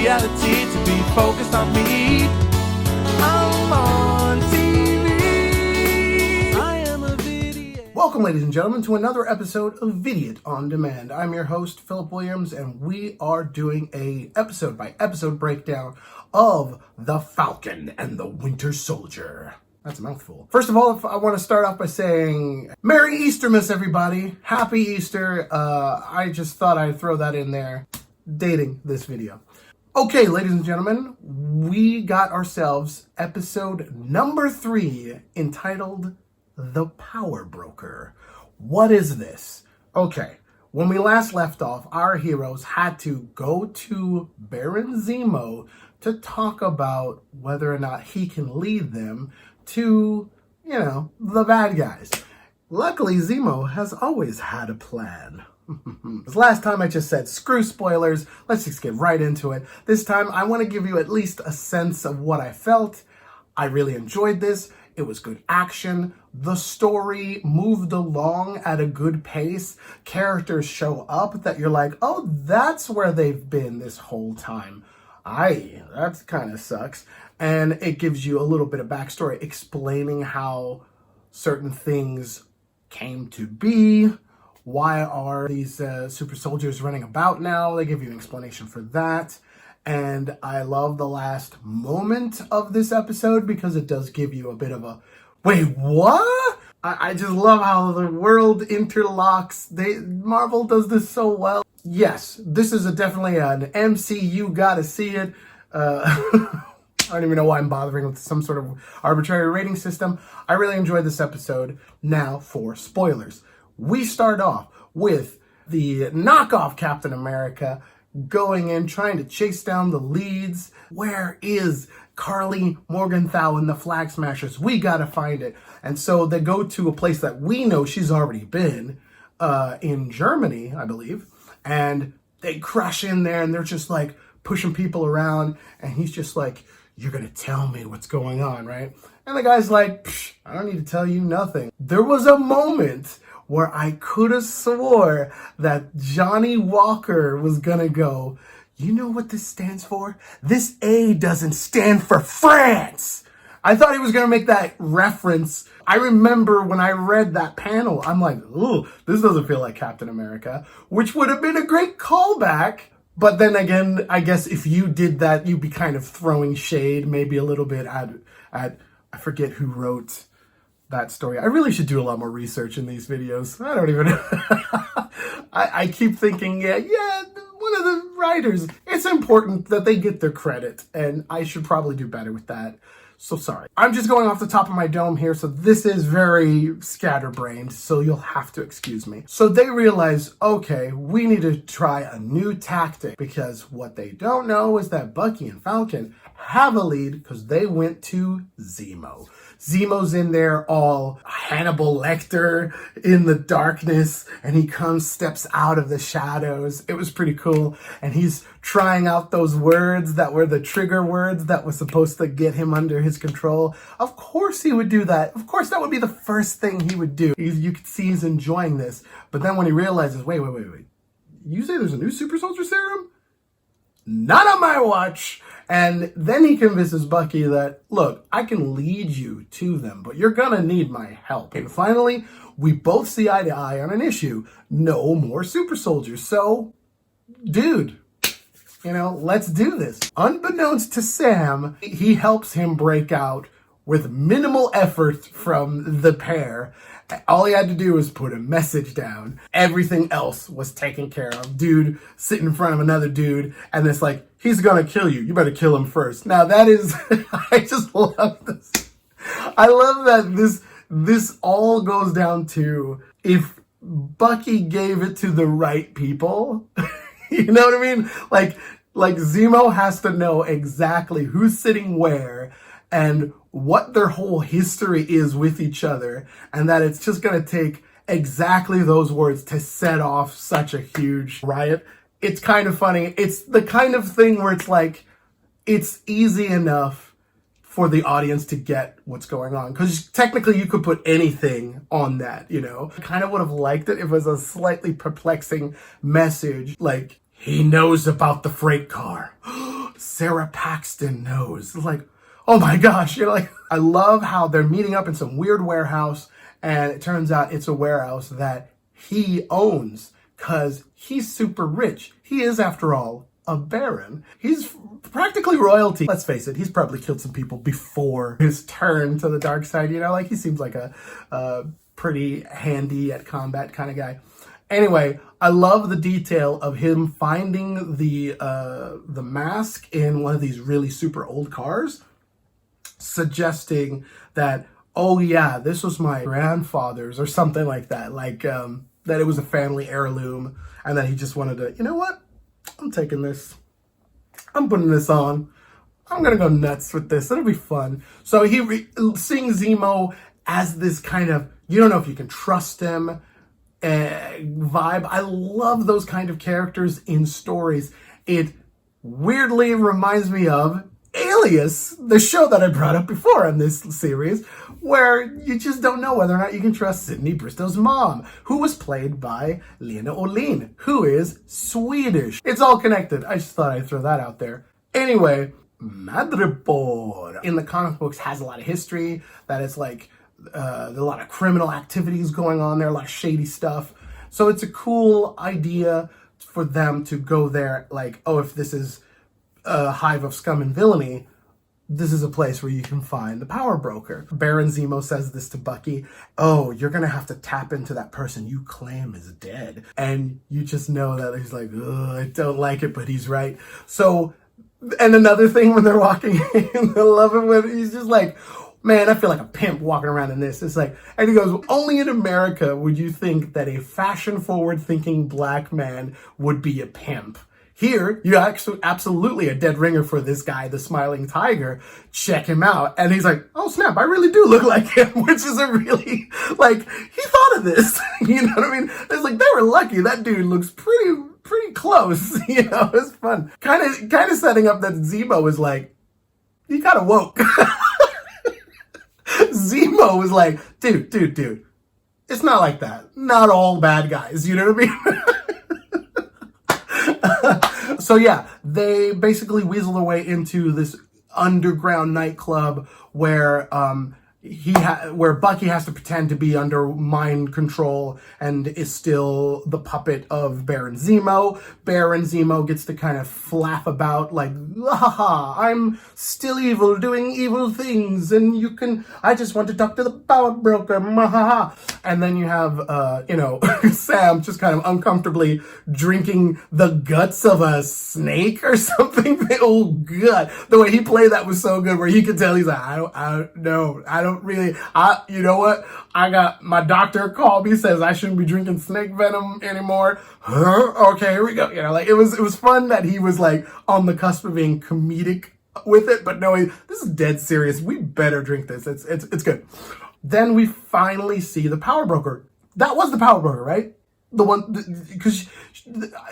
reality to be focused on me. I'm on TV. I am a Vidiot. Welcome, ladies and gentlemen, to another episode of Vidiot on Demand. I'm your host, Philip Williams, and we are doing a episode-by-episode breakdown of The Falcon and the Winter Soldier. That's a mouthful. First of all, I want to start off by saying Merry Eastermas, everybody. Happy Easter. I just thought I'd throw that in there, dating this video. Okay, ladies and gentlemen, we got ourselves episode number 3 entitled The Power Broker. What is this? Okay, when we last left off, our heroes had to go to Baron Zemo to talk about whether or not he can lead them to, the bad guys. Luckily, Zemo has always had a plan. Last time I just said, screw spoilers, let's just get right into it. This time, I want to give you at least a sense of what I felt. I really enjoyed this. It was good action. The story moved along at a good pace. Characters show up that you're like, oh, that's where they've been this whole time. That kind of sucks. And it gives you a little bit of backstory explaining how certain things came to be. Why are these super soldiers running about now? They give you an explanation for that. And I love the last moment of this episode because it does give you a bit of a, wait, what? I just love how the world interlocks. Marvel does this so well. Yes, this is definitely an MCU gotta see it. I don't even know why I'm bothering with some sort of arbitrary rating system. I really enjoyed this episode. Now for spoilers. We start off with the knockoff Captain America going in, trying to chase down the leads. Where is Carly Morgenthau and the Flag Smashers? We gotta find it. And so they go to a place that we know she's already been, in Germany, I believe. And they crash in there and they're just like pushing people around. And he's just like, you're gonna tell me what's going on, right? And the guy's like, I don't need to tell you nothing. There was a moment where I could have swore that Johnny Walker was gonna go, you know what this stands for? This A doesn't stand for France. I thought he was gonna make that reference. I remember when I read that panel, I'm like, ooh, this doesn't feel like Captain America, which would have been a great callback. But then again, I guess if you did that, you'd be kind of throwing shade, maybe a little bit at I forget who wrote that story. I really should do a lot more research in these videos. I don't even know. I keep thinking, yeah, one of the writers. It's important that they get their credit, and I should probably do better with that. So sorry. I'm just going off the top of my dome here, so this is very scatterbrained, so you'll have to excuse me. So they realize, okay, we need to try a new tactic, because what they don't know is that Bucky and Falcon have a lead because they went to Zemo. Zemo's in there all Hannibal Lecter in the darkness, and he steps out of the shadows. It was pretty cool. And he's trying out those words that were the trigger words that was supposed to get him under his control. Of course he would do that. Of course that would be the first thing he would do. You could see he's enjoying this. But then when he realizes, wait. You say there's a new super soldier serum? Not on my watch. And then he convinces Bucky that, look, I can lead you to them, but you're gonna need my help. And finally, we both see eye to eye on an issue. No more super soldiers. So, dude, let's do this. Unbeknownst to Sam, he helps him break out with minimal effort from the pair. All he had to do was put a message down. Everything else was taken care of. Dude sitting in front of another dude, and it's like, he's gonna kill you. You better kill him first. Now that is, I just love this. I love that this all goes down to if Bucky gave it to the right people. You know what I mean? Like Zemo has to know exactly who's sitting where and what their whole history is with each other, and that it's just going to take exactly those words to set off such a huge riot. It's kind of funny. It's the kind of thing where it's like, it's easy enough for the audience to get what's going on. Because technically you could put anything on that, you know? I kind of would have liked it if it was a slightly perplexing message, like, he knows about the freight car. Sarah Paxton knows. It's like, oh my gosh, I love how they're meeting up in some weird warehouse, and it turns out it's a warehouse that he owns because he's super rich. He is, after all, a baron. He's practically royalty. Let's face it, he's probably killed some people before his turn to the dark side, he seems like a pretty handy at combat kind of guy. Anyway, I love the detail of him finding the mask in one of these really super old cars, suggesting that, oh yeah, this was my grandfather's or something like that, that it was a family heirloom, and that he just wanted to, you know what? I'm taking this. I'm putting this on. I'm gonna go nuts with this. It'll be fun. So seeing Zemo as this kind of, you don't know if you can trust him vibe. I love those kind of characters in stories. It weirdly reminds me of Alias, the show that I brought up before in this series, where you just don't know whether or not you can trust Sydney Bristow's mom, who was played by Lena Olin, who is Swedish. It's all connected. I just thought I'd throw that out there. Anyway, Madripoor in the comic books has a lot of history, that it's like there's a lot of criminal activities going on there, a lot of shady stuff. So it's a cool idea for them to go there, like, oh, if this is a hive of scum and villainy, this is a place where you can find the power broker. Baron Zemo says this to Bucky. Oh, you're gonna have to tap into that person you claim is dead. And you just know that he's like, oh, I don't like it, but he's right. So, and another thing when they're walking in, I love it when he's just like, man, I feel like a pimp walking around in this. It's like, and he goes, only in America would you think that a fashion-forward thinking black man would be a pimp. Here, you're actually absolutely a dead ringer for this guy, the Smiling Tiger. Check him out. And he's like, oh snap, I really do look like him, which is a really, he thought of this. You know what I mean? It's like, they were lucky. That dude looks pretty close. It's fun. Kind of setting up that Zemo is like, he kind of woke. Zemo was like, dude, it's not like that. Not all bad guys, you know what I mean? So yeah, they basically weasel their way into this underground nightclub where where Bucky has to pretend to be under mind control and is still the puppet of Baron Zemo. Baron Zemo gets to kind of flap about like, ha, I'm still evil, doing evil things, and I just want to talk to the power broker, ha. And then you have, Sam just kind of uncomfortably drinking the guts of a snake or something. Oh god, the way he played that was so good, where he could tell he's like, I don't really, you know what? I got my doctor called me, says I shouldn't be drinking snake venom anymore. Huh? Okay, here we go. It was fun that he was like on the cusp of being comedic with it, but no, this is dead serious. We better drink this. It's good. Then we finally see the power broker. That was the power broker, right? The one, because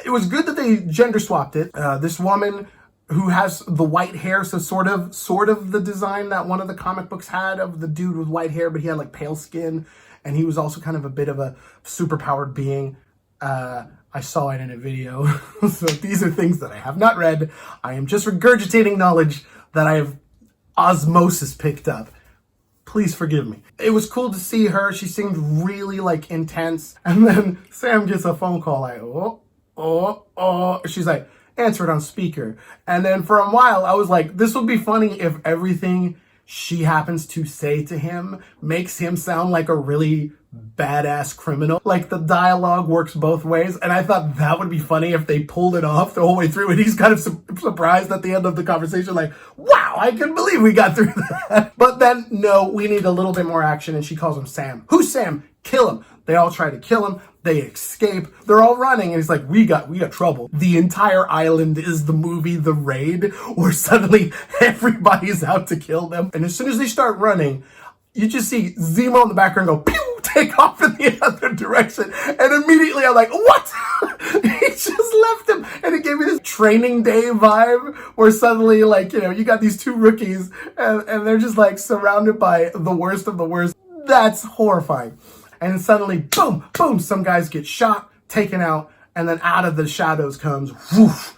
it was good that they gender swapped it. This woman who has the white hair, so sort of the design that one of the comic books had of the dude with white hair, but he had like pale skin, and he was also kind of a bit of a superpowered being. I saw it in a video. So these are things that I have not read. I am just regurgitating knowledge that I have osmosis picked up. Please forgive me. It was cool to see her. She seemed really intense. And then Sam gets a phone call like, oh. She's like, answer it on speaker. And then for a while, I was like, this would be funny if everything she happens to say to him makes him sound like a really badass criminal. Like the dialogue works both ways. And I thought that would be funny if they pulled it off the whole way through. And he's kind of surprised at the end of the conversation, like, wow, I can't believe we got through that. But then, no, we need a little bit more action. And she calls him Sam. Who's Sam? Kill him. They all try to kill him. They escape. They're all running. And he's like, we got trouble. The entire island is the movie The Raid, where suddenly everybody's out to kill them. And as soon as they start running, you just see Zemo in the background go, pew, take off in the other direction. And immediately I'm like, what? He just left him. And it gave me this Training Day vibe, where suddenly, you got these two rookies and they're just surrounded by the worst of the worst. That's horrifying. And suddenly, boom, some guys get shot, taken out, and then out of the shadows comes, whoosh,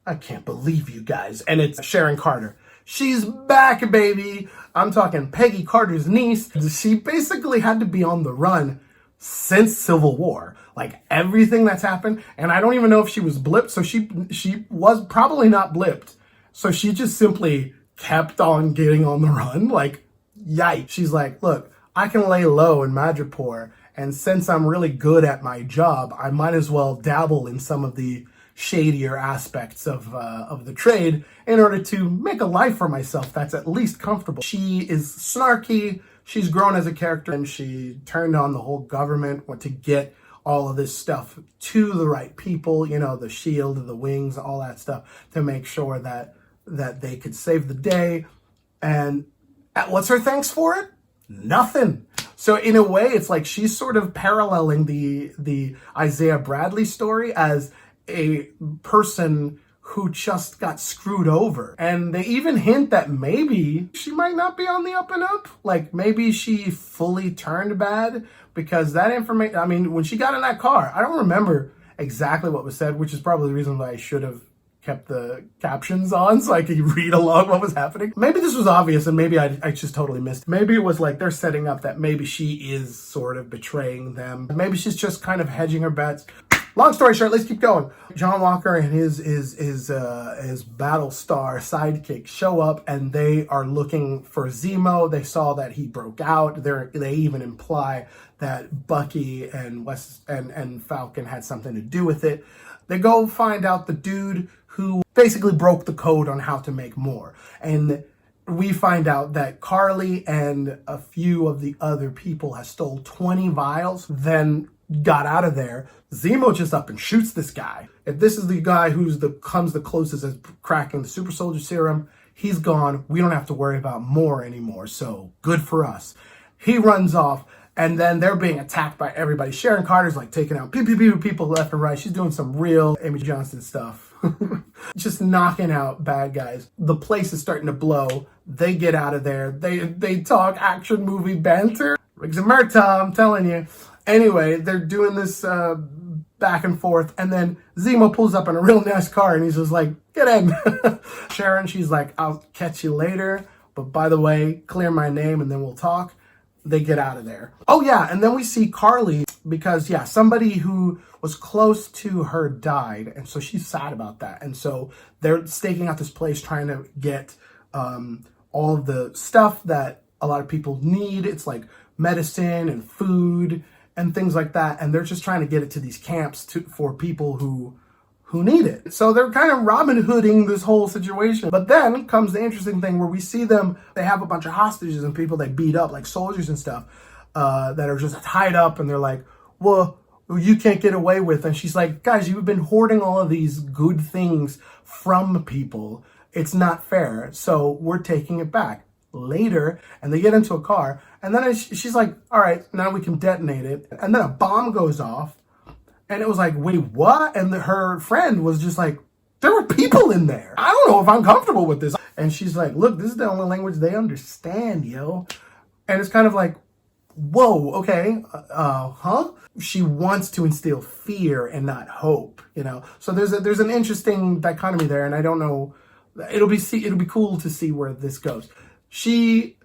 I can't believe you guys. And it's Sharon Carter. She's back, baby. I'm talking Peggy Carter's niece. She basically had to be on the run since Civil War. Like everything that's happened. And I don't even know if she was blipped. So she was probably not blipped. So she just simply kept on getting on the run. Like, yikes. She's like, look, I can lay low in Madripoor. And since I'm really good at my job, I might as well dabble in some of the shadier aspects of the trade in order to make a life for myself that's at least comfortable. She is snarky. She's grown as a character, and she turned on the whole government to get all of this stuff to the right people, you know, the shield, the wings, all that stuff, to make sure that they could save the day. And what's her thanks for it? Nothing. So in a way, it's like she's sort of paralleling the Isaiah Bradley story as a person who just got screwed over. And they even hint that maybe she might not be on the up and up. Like maybe she fully turned bad, because that information, I mean, when she got in that car, I don't remember exactly what was said, which is probably the reason why I should have kept the captions on so I could read along what was happening. Maybe this was obvious and maybe I just totally missed it. Maybe it was like they're setting up that maybe she is sort of betraying them. Maybe she's just kind of hedging her bets. Long story short, let's keep going. John Walker and his Battlestar sidekick show up, and they are looking for Zemo. They saw that he broke out. They even imply that Bucky and and Falcon had something to do with it. They go find out the dude who basically broke the code on how to make more. And we find out that Carly and a few of the other people have stole 20 vials, then got out of there. Zemo just up and shoots this guy. If this is the guy comes the closest as cracking the super soldier serum, he's gone. We don't have to worry about more anymore. So good for us. He runs off, and then they're being attacked by everybody. Sharon Carter's like taking out people left and right. She's doing some real Amy Johnson stuff. Just knocking out bad guys. The place is starting to blow. They get out of there. They talk action movie banter. Riggs and Murtaugh, I'm telling you. Anyway, they're doing this back and forth, and then Zemo pulls up in a real nice car, and he's just like, get in. Sharon, she's like, I'll catch you later, but by the way, clear my name and then we'll talk. They get out of there. Oh yeah, and then we see Carly, because somebody who was close to her died, and so she's sad about that. And so they're staking out this place trying to get all of the stuff that a lot of people need. It's like medicine and food and things like that, and they're just trying to get it to these camps for people who need it. So they're kind of Robin Hooding this whole situation. But then comes the interesting thing where we see them, they have a bunch of hostages and people they beat up, like soldiers and stuff, that are just tied up, and they're like, well, you can't get away with. And she's like, guys, you've been hoarding all of these good things from people. It's not fair. So we're taking it back. Later, and they get into a car, and then she's like, all right, now we can detonate it. And then a bomb goes off, and it was like, wait, what? And her friend was just like, there were people in there. I don't know if I'm comfortable with this. And she's like, look, this is the only language they understand, yo. And it's kind of like, whoa, okay, huh? She wants to instill fear and not hope, you know? So there's an interesting dichotomy there, and I don't know, it'll be cool to see where this goes. She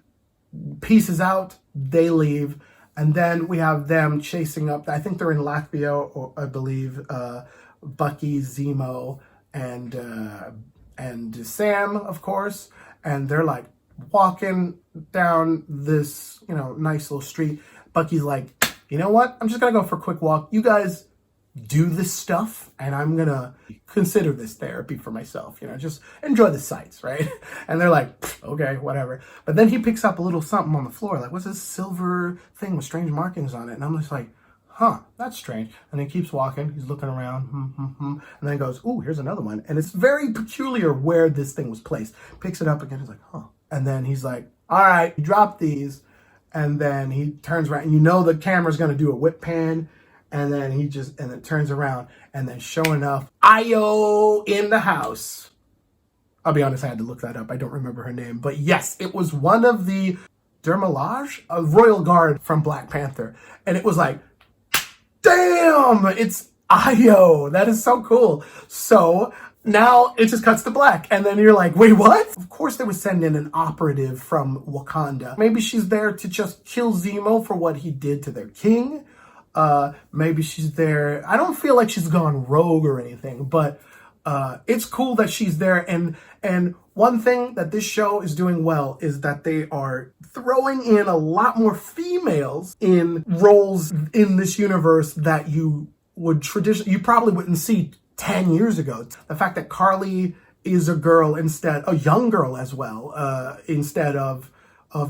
pieces out, they leave, and then we have them chasing up. I think they're in Latvia, or I believe Bucky, Zemo, and Sam, of course, and they're like walking down this, nice little street. Bucky's like, you know what? I'm just gonna go for a quick walk. You guys do this stuff, and I'm gonna consider this therapy for myself, just enjoy the sights, right? And they're like, okay, whatever. But then he picks up a little something on the floor, like, what's this silver thing with strange markings on it? And I'm just like, huh, that's strange. And he keeps walking, he's looking around, and then he goes, ooh, here's another one. And it's very peculiar where this thing was placed. Picks it up again, he's like, huh. And then he's like, all right, drop these. And then he turns around, and the camera's gonna do a whip pan. And then it turns around, and then sure enough, Io in the house. I'll be honest, I had to look that up. I don't remember her name. But yes, it was one of the Dermalage, a royal guard from Black Panther. And it was like, damn, it's Ayo, that is so cool. So now it just cuts to black, and then you're like, wait, what? Of course they would send in an operative from Wakanda. Maybe she's there to just kill Zemo for what he did to their king. Maybe she's there. I don't feel like she's gone rogue or anything, but it's cool that she's there. And one thing that this show is doing well is that they are throwing in a lot more females in roles in this universe that you probably wouldn't see 10 years ago. The fact that Carly is a young girl as well, instead of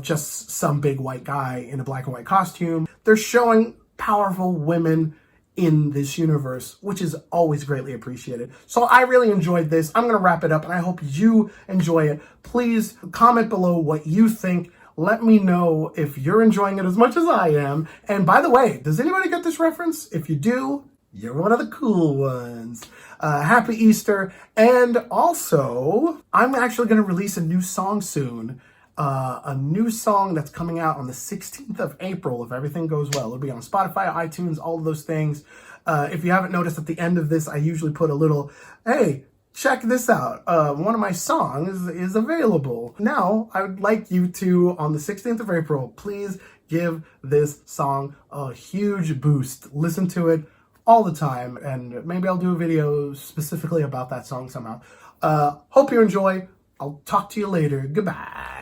just some big white guy in a black and white costume. They're showing powerful women in this universe, which is always greatly appreciated. So I really enjoyed this. I'm going to wrap it up, and I hope you enjoy it. Please comment below what you think. Let me know if you're enjoying it as much as I am. And by the way, does anybody get this reference? If you do, you're one of the cool ones. Happy Easter. And also, I'm actually going to release a new song soon. A new song that's coming out on the 16th of April, if everything goes well. It'll be on Spotify, iTunes, all of those things. If you haven't noticed, at the end of this, I usually put a little, hey, check this out. One of my songs is available. Now, I would like you to, on the 16th of April, please give this song a huge boost. Listen to it all the time, and maybe I'll do a video specifically about that song somehow. Hope you enjoy. I'll talk to you later. Goodbye.